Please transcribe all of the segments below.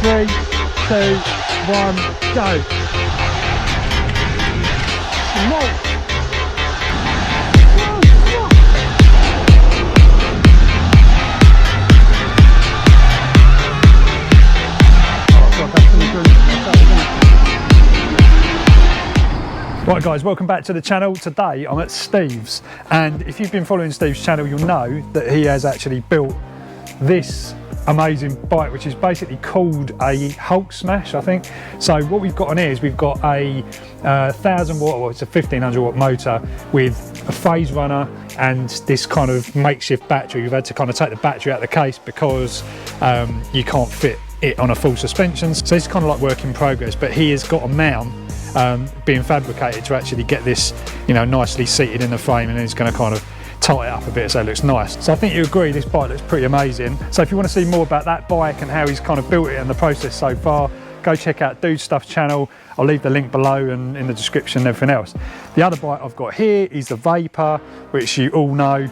3, 2, 1, go. No. Right guys, welcome back to the channel. Today I'm at Steve's, and if you've been following Steve's channel you'll know that he has actually built this amazing bike, which is basically called a Hulk Smash, I think. So what we've got on here is we've got a 1000 watt, well it's a 1500 watt motor with a phase runner and this kind of makeshift battery. We've had to kind of take the battery out of the case because you can't fit it on a full suspension. So it's kind of like work in progress, but he has got a mount being fabricated to actually get this, you know, nicely seated in the frame, and then he's going to kind of tighten it up a bit so it looks nice. So I think you agree this bike looks pretty amazing. So if you want to see more about that bike and how he's kind of built it and the process so far, go check out Twizy Stuff channel. I'll leave the link below and in the description and everything else. The other bike I've got here is the Vapor, which you all know.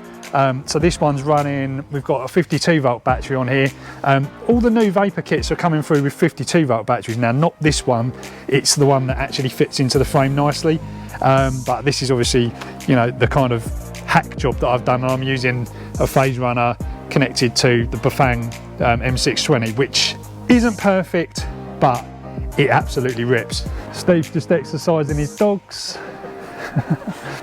So this one's running, we've got a 52 volt battery on here. All the new Vapor kits are coming through with 52 volt batteries now, not this one. It's the one that actually fits into the frame nicely. But this is obviously, you know, the kind of hack job that I've done, and I'm using a phase runner connected to the Bafang M620, which isn't perfect, but it absolutely rips. Steve's just exercising his dogs.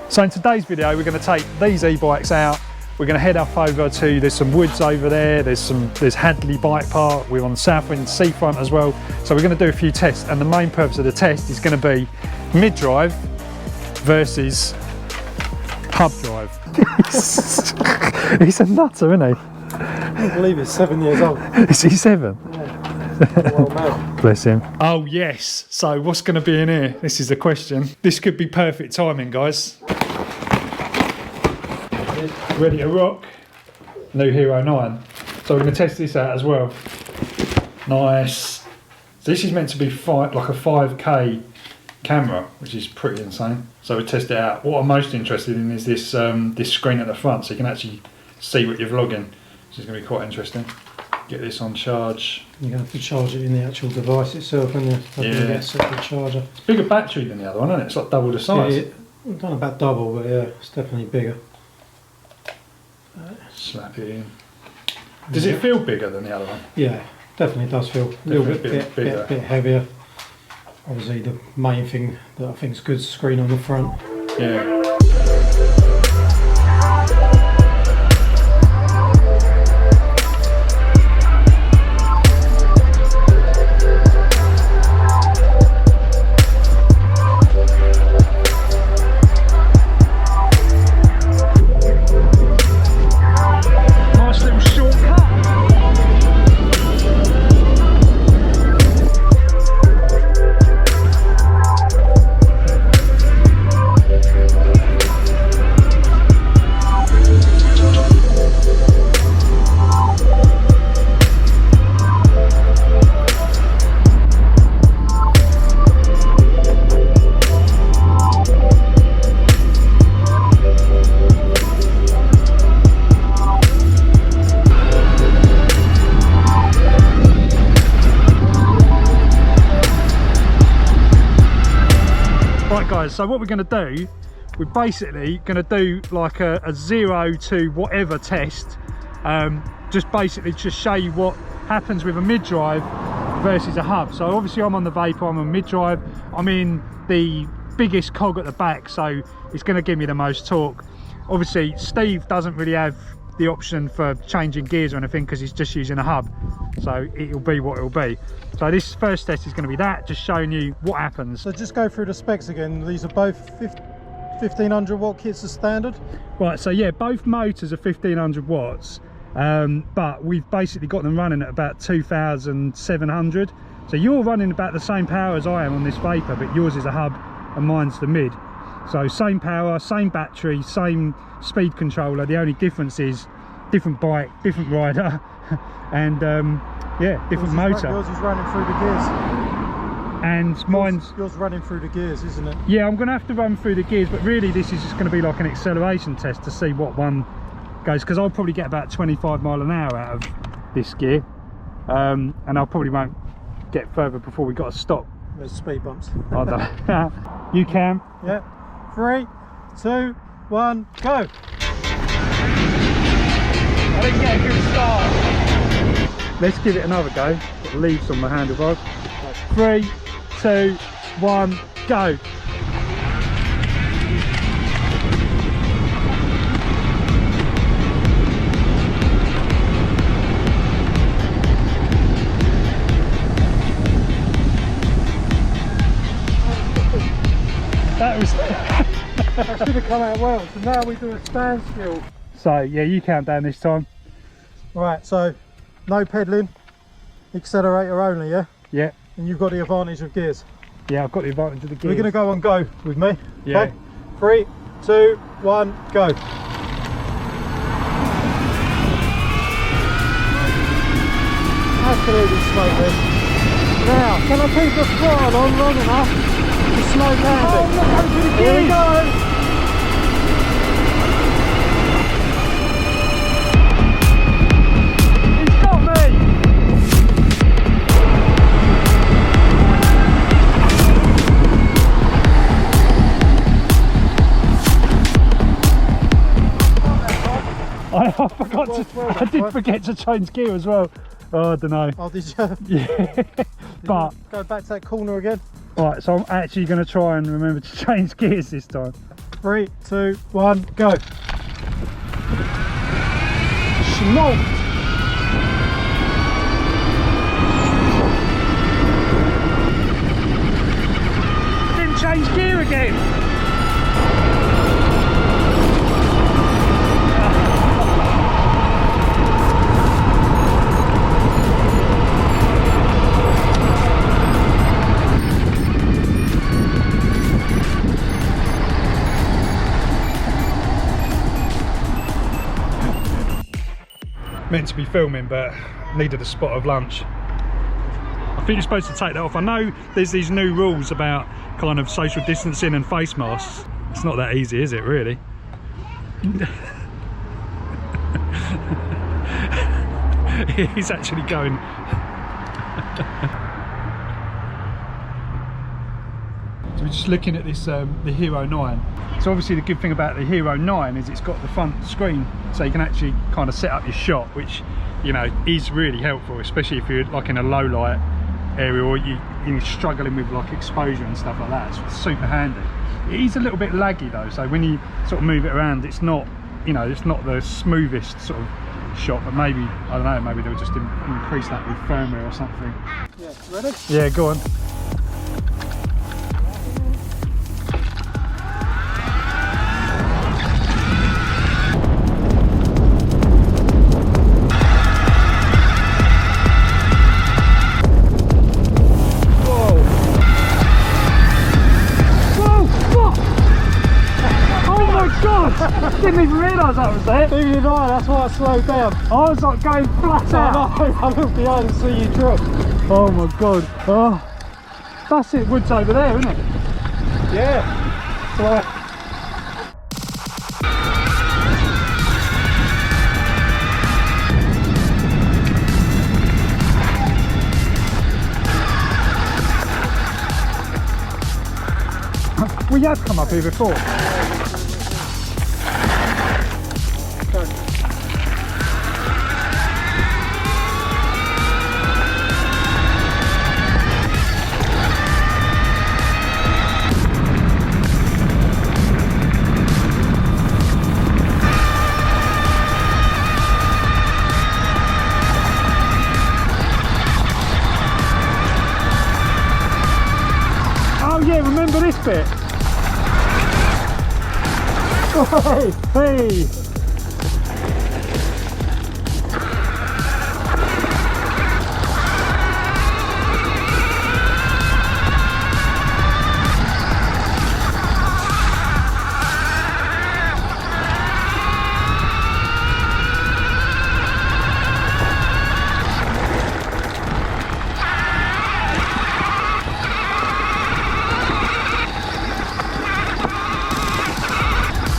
So in today's video, we're going to take these e-bikes out. We're going to head up over to, there's some woods over there, there's Hadley Bike Park, we're on Southwind Seafront as well. So we're going to do a few tests, and the main purpose of the test is going to be mid-drive versus hub drive. He's a nutter, isn't he? I can't believe he's 7 years old. Is he 7? Yeah. Well, man. Bless him. Oh yes, so what's going to be in here? This is the question. This could be perfect timing, guys. Ready to rock. New Hero 9. So we're going to test this out as well. Nice. So this is meant to be like a 5K camera, which is pretty insane. So we test it out. What I'm most interested in is this this screen at the front, so you can actually see what you're vlogging, which is going to be quite interesting. Get this on charge. You're going to have to charge it in the actual device itself, and you get a separate charger. It's a bigger battery than the other one, isn't it? It's like double the size. Yeah, I don't know about double, but yeah, it's definitely bigger. Slap it in. Does it feel bigger than the other one? Yeah, definitely does feel a little bit heavier. Obviously the main thing that I think is good is the screen on the front. Yeah. Right guys, so what we're going to do, we're basically going to do like a 0 to whatever test, just basically just show you what happens with a mid-drive versus a hub. So obviously I'm on the Vapor, I'm on mid-drive, I'm in the biggest cog at the back, so it's going to give me the most torque. Obviously Steve doesn't really have the option for changing gears or anything because he's just using a hub, so it'll be what it'll be. So this first test is going to be that, just showing you what happens. So just go through the specs again. These are both 1500 watt kits as standard. Right, so yeah, both motors are 1500 watts, but we've basically got them running at about 2700. So you're running about the same power as I am on this Vapor, but yours is a hub and mine's the mid. So same power, same battery, same speed controller. The only difference is different bike, different rider, and yeah, different motor. Yours is running through the gears. And mine's... Yours running through the gears, isn't it? Yeah, I'm going to have to run through the gears, but really this is just going to be like an acceleration test to see what one goes, because I'll probably get about 25 mile an hour out of this gear, and I probably won't get further before we got to stop. There's speed bumps. I don't know. You can. Yeah. 3, 2, 1, go. I didn't get a good start. Let's give it another go. Got leaves on my handlebars. 3, 2, 1, go. That should have come out well. So now we do a standstill. So yeah, you count down this time. Right, so no pedalling, accelerator only, yeah? Yeah. And you've got the advantage of gears. Yeah, I've got the advantage of the gears. We're going to go on go with me. Yeah. Okay? 3, 2, 1, go. Absolutely smoking. Now, can I keep the throttle on long enough to slow down? Oh, look, here we go. He's got me. I forgot to. I did forget to change gear as well. Oh, I don't know. Oh, did you? Yeah. But go back to that corner again. Right, so I'm actually going to try and remember to change gears this time. 3, 2, 1, go. Smoked. Didn't change gear again. Meant to be filming, but needed a spot of lunch. I think you're supposed to take that off. I know there's these new rules about kind of social distancing and face masks. It's not that easy, is it, really? He's actually going. So we're just looking at this, the Hero 9. So obviously the good thing about the Hero 9 is it's got the front screen, so you can actually kind of set up your shot, which, you know, is really helpful, especially if you're like in a low light area or you're struggling with like exposure and stuff like that. It's super handy. It is a little bit laggy though, so when you sort of move it around, it's not, you know, it's not the smoothest sort of shot, but maybe, I don't know, maybe they'll just increase that with firmware or something. Yeah, ready? Yeah, go on. Didn't even realise that was there. Neither did I, that's why I slowed down. I was like going flat out. I looked behind and see you drop. Oh my god. Oh, that's it, Wood's over there, isn't it? Yeah. So, we have come up here before. Oh yeah, remember this bit? Hey!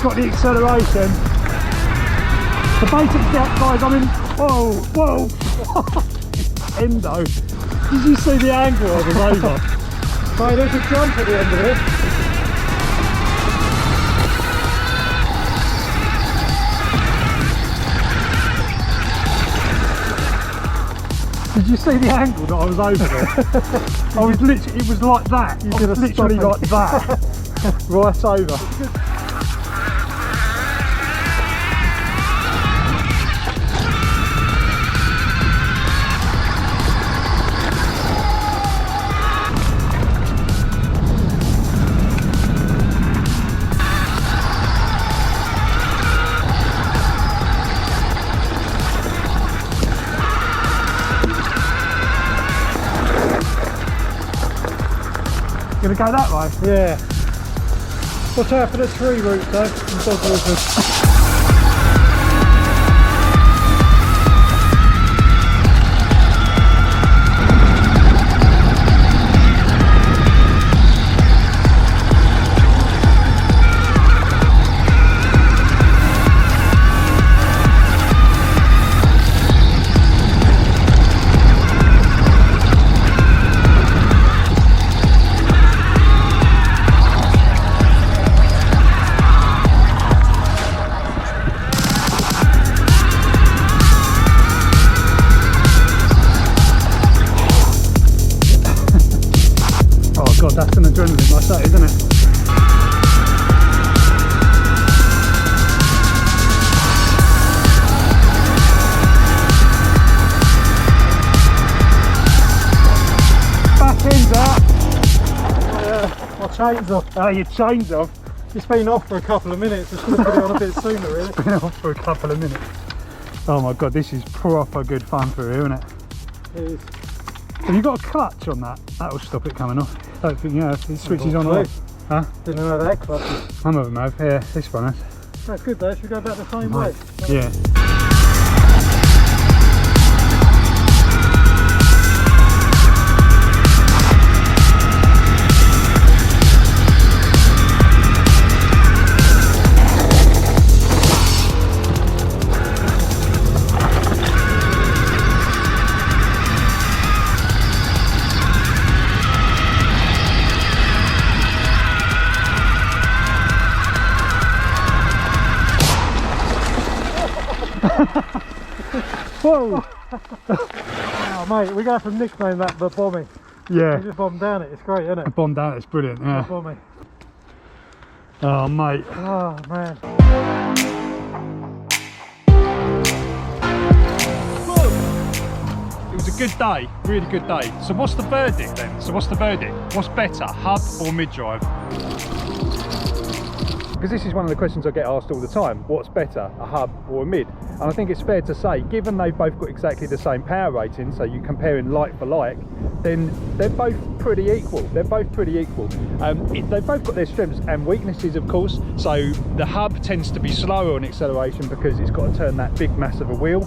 Got the acceleration. The basic depth, guys, I mean, whoa, endo. Did you see the angle I was over? Right, there's a jump at the end of it. Did you see the angle that I was over there? I was literally, it was like that. You I did was a literally like stopping. that. Right over. Gonna go that way? Yeah. Watch out for the tree roots though. and dog walkers. God, that's an adrenaline rush, that, isn't it? Back end's out. My chain's off. Oh, your chain's off. It's been off for a couple of minutes. I should have put it on a bit sooner, really. Been off for a couple of minutes. Oh my God, this is proper good fun for you, isn't it? It is. Have you got a clutch on that? That'll stop it coming off. Don't think you have. It switches on and off. Huh? Didn't know that clutch. Some of them have. Yeah, this one has. That's good though. Should we go back the same way? Yeah. Whoa! Oh mate, we got some nickname that but bombing. Yeah. We just bomb down it, it's great, isn't it? Bomb down, it's brilliant, yeah. Bombing. Oh mate. Oh man. It was a good day, really good day. So what's the verdict then? What's better, hub or mid-drive? Because this is one of the questions I get asked all the time. What's better, a hub or a mid? And I think it's fair to say, given they've both got exactly the same power rating, so you're comparing like for like, then they're both pretty equal. They've both got their strengths and weaknesses, of course. So the hub tends to be slower on acceleration because it's got to turn that big mass of a wheel.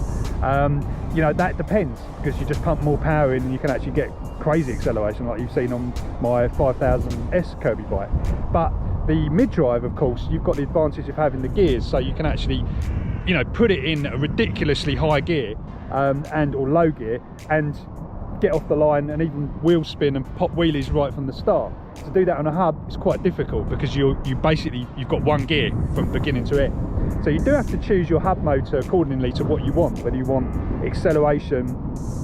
You know, that depends, because you just pump more power in and you can actually get crazy acceleration like you've seen on my 5000S Kirby bike. But the mid-drive, of course, you've got the advantage of having the gears, so you can actually, you know, put it in a ridiculously high gear and or low gear and get off the line and even wheel spin and pop wheelies right from the start. To do that on a hub is quite difficult because you've got one gear from beginning to end. So you do have to choose your hub motor accordingly to what you want, whether you want acceleration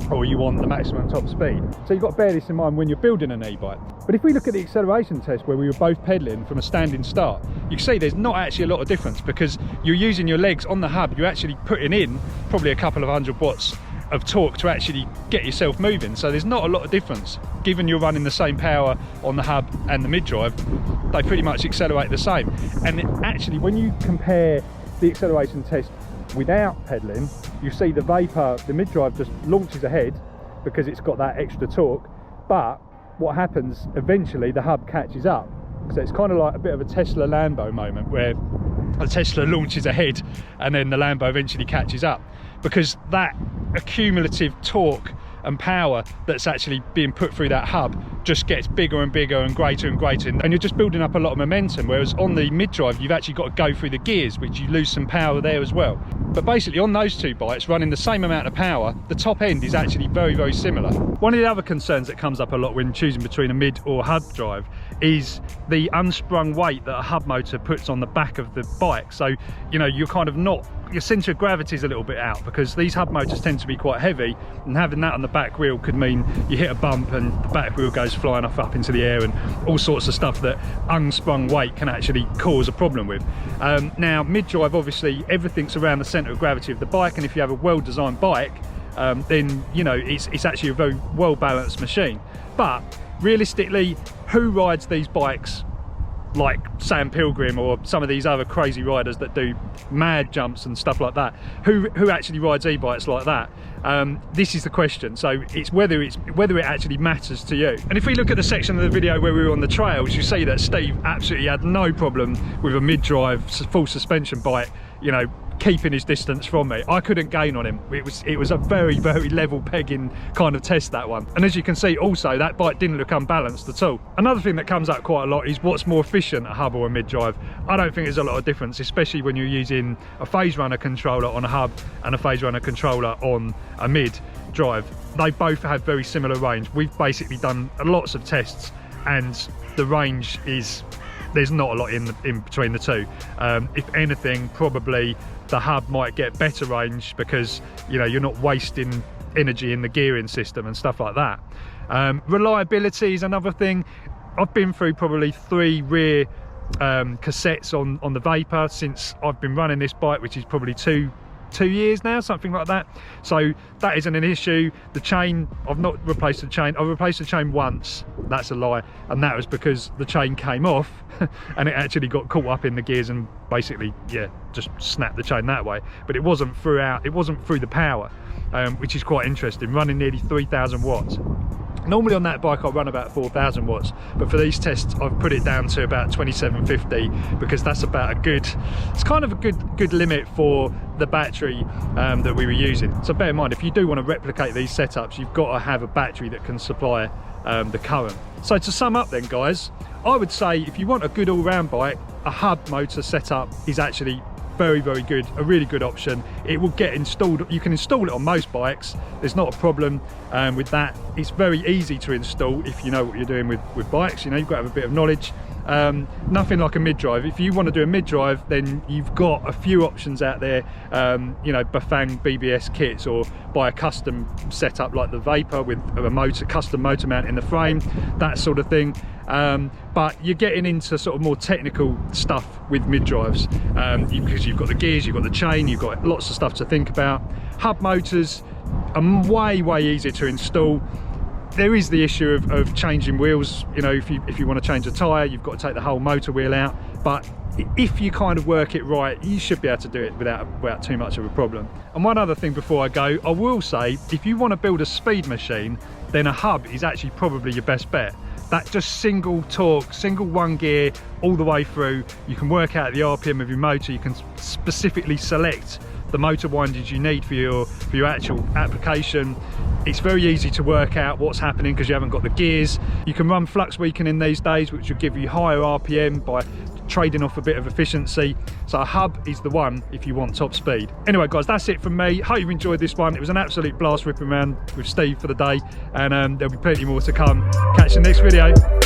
or you want the maximum top speed. So you've got to bear this in mind when you're building an e-bike. But if we look at the acceleration test where we were both pedaling from a standing start, you can see there's not actually a lot of difference because you're using your legs on the hub, you're actually putting in probably a couple of 100 watts of torque to actually get yourself moving. So there's not a lot of difference. Given you're running the same power on the hub and the mid-drive, they pretty much accelerate the same. And actually, when you compare the acceleration test without pedaling, you see the vapor, the mid-drive just launches ahead because it's got that extra torque. But what happens, eventually the hub catches up. So it's kind of like a bit of a Tesla Lambo moment where a Tesla launches ahead and then the Lambo eventually catches up, because that accumulative torque and power that's actually being put through that hub just gets bigger and bigger and greater, and you're just building up a lot of momentum, whereas on the mid-drive you've actually got to go through the gears, which you lose some power there as well. But basically on those two bikes running the same amount of power, the top end is actually very, very similar. One of the other concerns that comes up a lot when choosing between a mid or hub drive is the unsprung weight that a hub motor puts on the back of the bike. So, you know, you're kind of not, your centre of gravity is a little bit out, because these hub motors tend to be quite heavy, and having that on the back wheel could mean you hit a bump and the back wheel goes flying off up into the air, and all sorts of stuff that unsprung weight can actually cause a problem with. Now mid-drive, obviously everything's around the centre of gravity of the bike, and if you have a well-designed bike, then you know it's actually a very well-balanced machine. But realistically, who rides these bikes like Sam Pilgrim or some of these other crazy riders that do mad jumps and stuff like that? Who actually rides e-bikes like that? This is the question. So it's whether it actually matters to you. And if we look at the section of the video where we were on the trails, you see that Steve absolutely had no problem with a mid-drive full suspension bike, you know, keeping his distance from me. I couldn't gain on him. It was a very, very level pegging kind of test, that one. And as you can see also, that bike didn't look unbalanced at all. Another thing that comes up quite a lot is what's more efficient, a hub or a mid-drive. I don't think there's a lot of difference, especially when you're using a phase runner controller on a hub and a phase runner controller on a mid-drive. They both have very similar range. We've basically done lots of tests, and the range is, there's not a lot in between the two. If anything, probably the hub might get better range, because you know you're not wasting energy in the gearing system and stuff like that. Reliability is another thing. I've been through probably 3 rear cassettes on the Vapor since I've been running this bike, which is probably two years now, something like that. So that isn't an issue. The chain, I've not replaced the chain. I've replaced the chain once. That's a lie, and that was because the chain came off and it actually got caught up in the gears and basically, yeah, just snapped the chain that way. But it wasn't throughout, it wasn't through the power, which is quite interesting, running nearly 3,000 watts. Normally on that bike I run about 4,000 watts, but for these tests I've put it down to about 2750, because that's about a good, it's kind of a good limit for the battery that we were using. So bear in mind, if you do want to replicate these setups, you've got to have a battery that can supply the current. So to sum up then, guys, I would say if you want a good all-round bike, a hub motor setup is actually very, very good, a really good option. It will get installed, you can install it on most bikes, there's not a problem with that. It's very easy to install if you know what you're doing with bikes, you know, you've got to have a bit of knowledge. Nothing like a mid-drive. If you want to do a mid-drive, then you've got a few options out there, you know, Bafang BBS kits, or buy a custom setup like the Vapor with a motor, custom motor mount in the frame, that sort of thing. But you're getting into sort of more technical stuff with mid-drives, because you've got the gears, you've got the chain, you've got lots of stuff to think about. Hub motors are way easier to install. There is the issue of changing wheels. You know, if you want to change a tyre, you've got to take the whole motor wheel out, but if you kind of work it right, you should be able to do it without too much of a problem. And one other thing before I go, I will say, if you want to build a speed machine, then a hub is actually probably your best bet. That just single torque, single one gear all the way through. You can work out the RPM of your motor. You can specifically select the motor windage you need for your actual application. It's very easy to work out what's happening because you haven't got the gears. You can run flux weakening these days, which will give you higher RPM by trading off a bit of efficiency. So a hub is the one if you want top speed. Anyway guys, that's it from me. Hope you enjoyed this one. It was an absolute blast ripping around with Steve for the day, and there'll be plenty more to come. Catch you in the next video.